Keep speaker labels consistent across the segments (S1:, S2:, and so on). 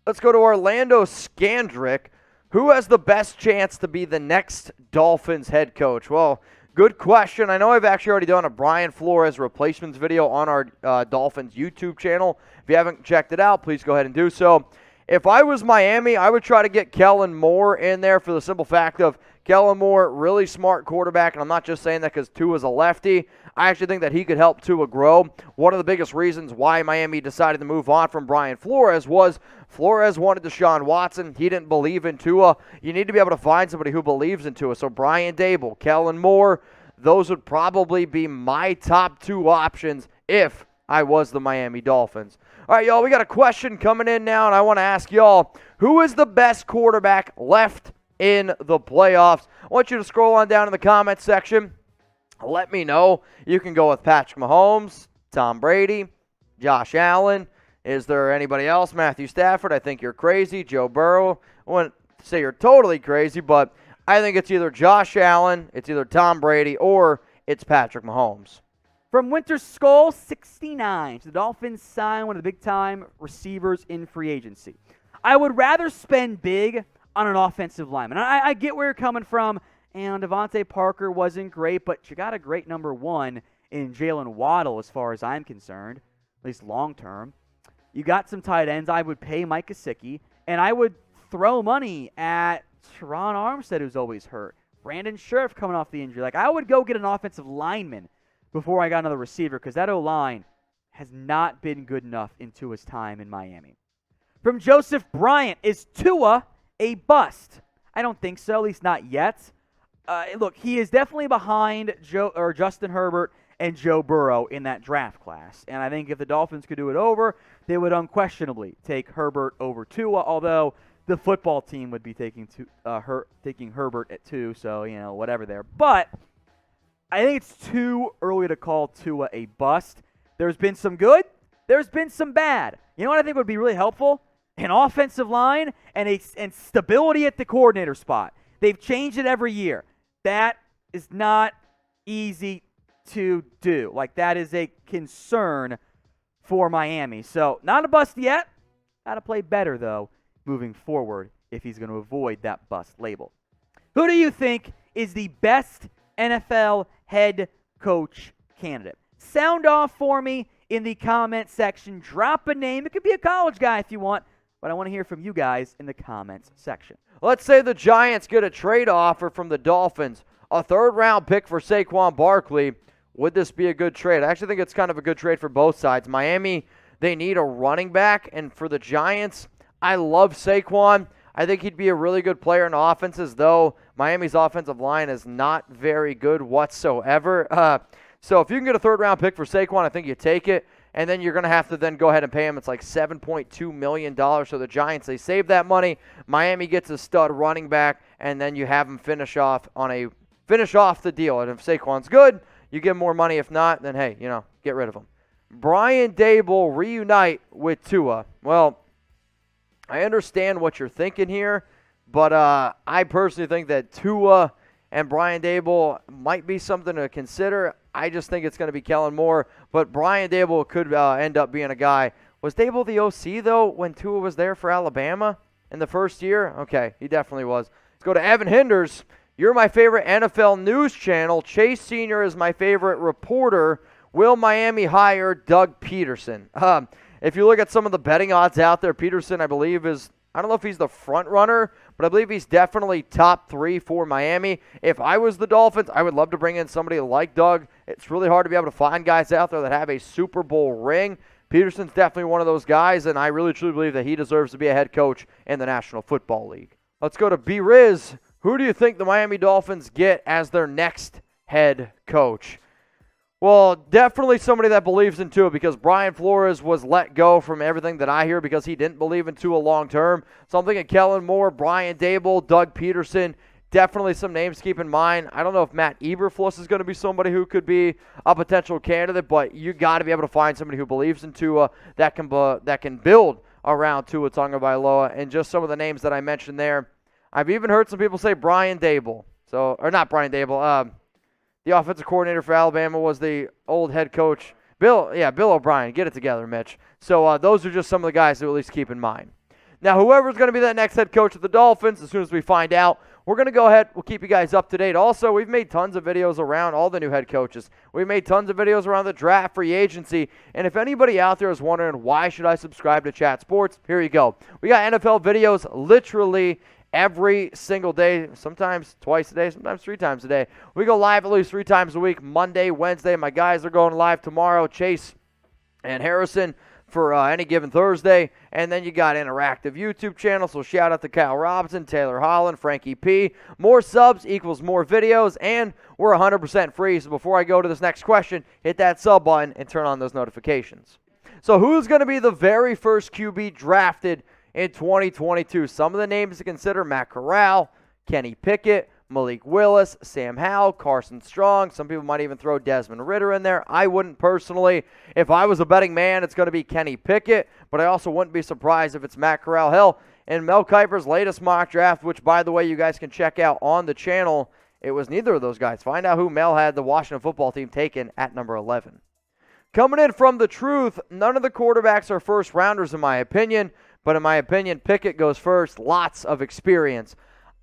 S1: Let's go to Orlando Scandrick. Who has the best chance to be the next Dolphins head coach? Well, good question. I know I've actually already done a Brian Flores replacements video on our Dolphins YouTube channel. If you haven't checked it out, please go ahead and do so. If I was Miami, I would try to get Kellen Moore in there for the simple fact of Kellen Moore, really smart quarterback, and I'm not just saying that because Tua's a lefty. I actually think that he could help Tua grow. One of the biggest reasons why Miami decided to move on from Brian Flores was Flores wanted Deshaun Watson. He didn't believe in Tua. You need to be able to find somebody who believes in Tua. So Brian Daboll, Kellen Moore, those would probably be my top two options if I was the Miami Dolphins. All right, y'all, we got a question coming in now, and I want to ask y'all, who is the best quarterback left in the playoffs? I want you to scroll on down in the comments section. Let me know. You can go with Patrick Mahomes, Tom Brady, Josh Allen. Is there anybody else? Matthew Stafford. I think you're crazy. Joe Burrow. I wouldn't say you're totally crazy, but I think it's either Josh Allen, it's either Tom Brady, or it's Patrick Mahomes.
S2: From Winter Skull 69, the Dolphins sign one of the big-time receivers in free agency. I would rather spend big on an offensive lineman. I get where you're coming from, and Devontae Parker wasn't great, but you got a great number one in Jalen Waddle as far as I'm concerned, at least long-term. You got some tight ends. I would pay Mike Gesicki, and I would throw money at Terron Armstead, who's always hurt. Brandon Scherf coming off the injury. I would go get an offensive lineman before I got another receiver, because that O-line has not been good enough in Tua's time in Miami. From Joseph Bryant, is Tua a bust? I don't think so, at least not yet. Look, he is definitely behind Justin Herbert and Joe Burrow in that draft class. And I think if the Dolphins could do it over, they would unquestionably take Herbert over Tua, although the football team would be taking Herbert at 2, so, whatever there. But I think it's too early to call Tua a bust. There's been some good. There's been some bad. You know what I think would be really helpful? An offensive line and stability at the coordinator spot. They've changed it every year. That is not easy to do. That is a concern for Miami. So, not a bust yet. Got to play better, though, moving forward if he's going to avoid that bust label. Who do you think is the best NFL head coach candidate? Sound off for me in the comment section. Drop a name. It could be a college guy if you want, but I want to hear from you guys in the comments section.
S1: Let's say the Giants get a trade offer from the Dolphins, a third-round pick for Saquon Barkley. Would this be a good trade? I actually think it's kind of a good trade for both sides. Miami, they need a running back, and for the Giants, I love Saquon. I think he'd be a really good player in offenses, though Miami's offensive line is not very good whatsoever. So if you can get a third-round pick for Saquon, I think you take it. And then you're going to have to then go ahead and pay him. It's like $7.2 million. So the Giants, they save that money. Miami gets a stud running back, and then you have him finish off the deal. And if Saquon's good, you give him more money. If not, then, hey, get rid of him. Brian Daboll reunite with Tua. Well, I understand what you're thinking here, but I personally think that Tua and Brian Daboll might be something to consider. I just think it's going to be Kellen Moore, but Brian Daboll could end up being a guy. Was Daboll the OC, though, when Tua was there for Alabama in the first year? Okay, he definitely was. Let's go to Evan Hinders. You're my favorite NFL news channel. Chase Sr. is my favorite reporter. Will Miami hire Doug Pederson? If you look at some of the betting odds out there, Pederson, I believe, I don't know if he's the front runner, but I believe he's definitely top 3 for Miami. If I was the Dolphins, I would love to bring in somebody like Doug. It's really hard to be able to find guys out there that have a Super Bowl ring. Pederson's definitely one of those guys, and I really truly believe that he deserves to be a head coach in the National Football League. Let's go to B-Riz. Who do you think the Miami Dolphins get as their next head coach? Well, definitely somebody that believes in Tua, because Brian Flores was let go from everything that I hear because he didn't believe in Tua long term. So I'm thinking Kellen Moore, Brian Daboll, Doug Pederson, definitely some names to keep in mind. I don't know if Matt Eberflus is going to be somebody who could be a potential candidate, but you got to be able to find somebody who believes in Tua that can build around Tua Tagovailoa. And just some of the names that I mentioned there, I've even heard some people say Brian Daboll. Or not Brian Daboll. The offensive coordinator for Alabama was the old head coach, Bill O'Brien. Get it together, Mitch. So those are just some of the guys to at least keep in mind. Now, whoever's going to be that next head coach of the Dolphins, as soon as we find out, we're going to go ahead. We'll keep you guys up to date. Also, we've made tons of videos around all the new head coaches. We've made tons of videos around the draft, free agency. And if anybody out there is wondering, why should I subscribe to Chat Sports? Here you go. We got NFL videos literally every single day, sometimes twice a day, sometimes 3 times a day. We go live at least 3 times a week, Monday, Wednesday. My guys are going live tomorrow, Chase and Harrison, for any given Thursday. And then you got interactive YouTube channel, so shout out to Kyle Robinson, Taylor Holland, Frankie P. More subs equals more videos, and we're 100% free. So before I go to this next question, hit that sub button and turn on those notifications. So who's going to be the very first QB drafted in 2022? Some of the names to consider: Matt Corral, Kenny Pickett, Malik Willis, Sam Howell, Carson Strong. Some people might even throw Desmond Ridder in there. I wouldn't personally. If I was a betting man, it's going to be Kenny Pickett, but I also wouldn't be surprised if it's Matt Corral. Hell, in Mel Kiper's latest mock draft, which, by the way, you guys can check out on the channel, it was neither of those guys. Find out who Mel had the Washington football team taken at number 11. Coming in from the truth, none of the quarterbacks are first rounders in my opinion, but in my opinion, Pickett goes first. Lots of experience.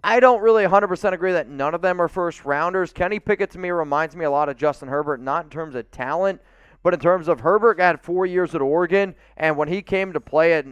S1: I don't really 100% agree that none of them are first rounders. Kenny Pickett to me reminds me a lot of Justin Herbert, not in terms of talent, but in terms of Herbert had 4 years at Oregon, and when he came to play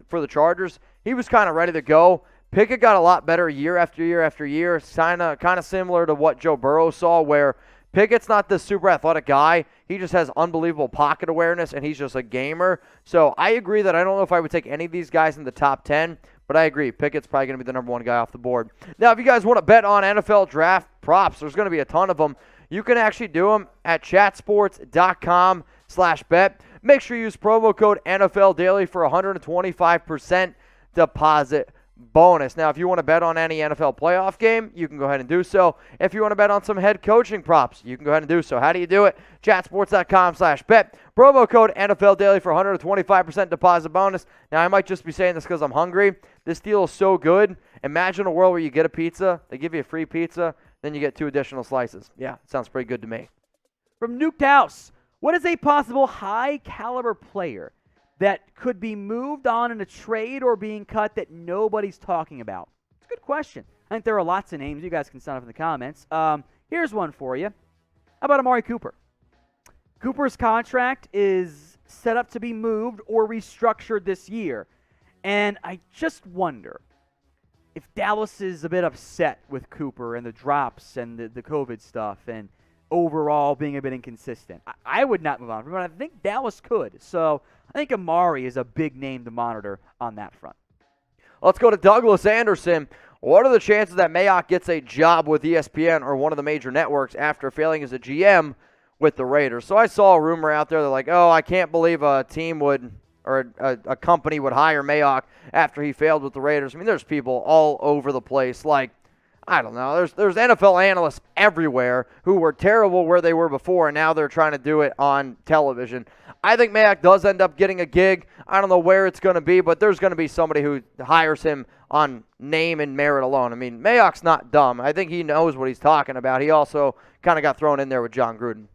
S1: for the Chargers, he was kind of ready to go. Pickett got a lot better year after year after year, kind of similar to what Joe Burrow saw, where Pickett's not this super athletic guy. He just has unbelievable pocket awareness, and he's just a gamer. So I agree that I don't know if I would take any of these guys in the top 10, but I agree. Pickett's probably going to be the number 1 guy off the board. Now, if you guys want to bet on NFL draft props, there's going to be a ton of them. You can actually do them at chatsports.com/bet. Make sure you use promo code NFL Daily for 125% deposit bonus. Now, if you want to bet on any NFL playoff game, you can go ahead and do so. If you want to bet on some head coaching props, you can go ahead and do so. How do you do it? Chatsports.com/bet. Promo code NFL Daily for 125% deposit bonus. Now, I might just be saying this because I'm hungry. This deal is so good. Imagine a world where you get a pizza, they give you a free pizza, then you get 2 additional slices. Yeah, sounds pretty good to me.
S2: From Nuk'd House, what is a possible high-caliber player that could be moved on in a trade or being cut that nobody's talking about? It's a good question. I think there are lots of names. You guys can sign up in the comments. Here's one for you. How about Amari Cooper? Cooper's contract is set up to be moved or restructured this year. And I just wonder if Dallas is a bit upset with Cooper and the drops and the COVID stuff and overall being a bit inconsistent. I would not move on from him, but I think Dallas could. So I think Amari is a big name to monitor on that front.
S1: Let's go to Douglas Anderson. What are the chances that Mayock gets a job with ESPN or one of the major networks after failing as a GM with the Raiders? So I saw a rumor out there that like, oh, I can't believe a team would or a company would hire Mayock after he failed with the Raiders. I mean, there's people all over the place. Like, I don't know. There's NFL analysts everywhere who were terrible where they were before, and now they're trying to do it on television. I think Mayock does end up getting a gig. I don't know where it's going to be, but there's going to be somebody who hires him on name and merit alone. I mean, Mayock's not dumb. I think he knows what he's talking about. He also kind of got thrown in there with John Gruden.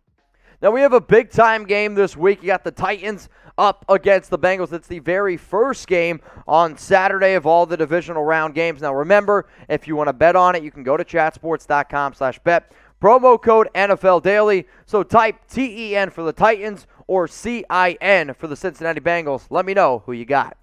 S1: Now, we have a big-time game this week. You got the Titans up against the Bengals. It's the very first game on Saturday of all the divisional round games. Now, remember, if you want to bet on it, you can go to chatsports.com/bet. Promo code NFL Daily. So type TEN for the Titans or CIN for the Cincinnati Bengals. Let me know who you got.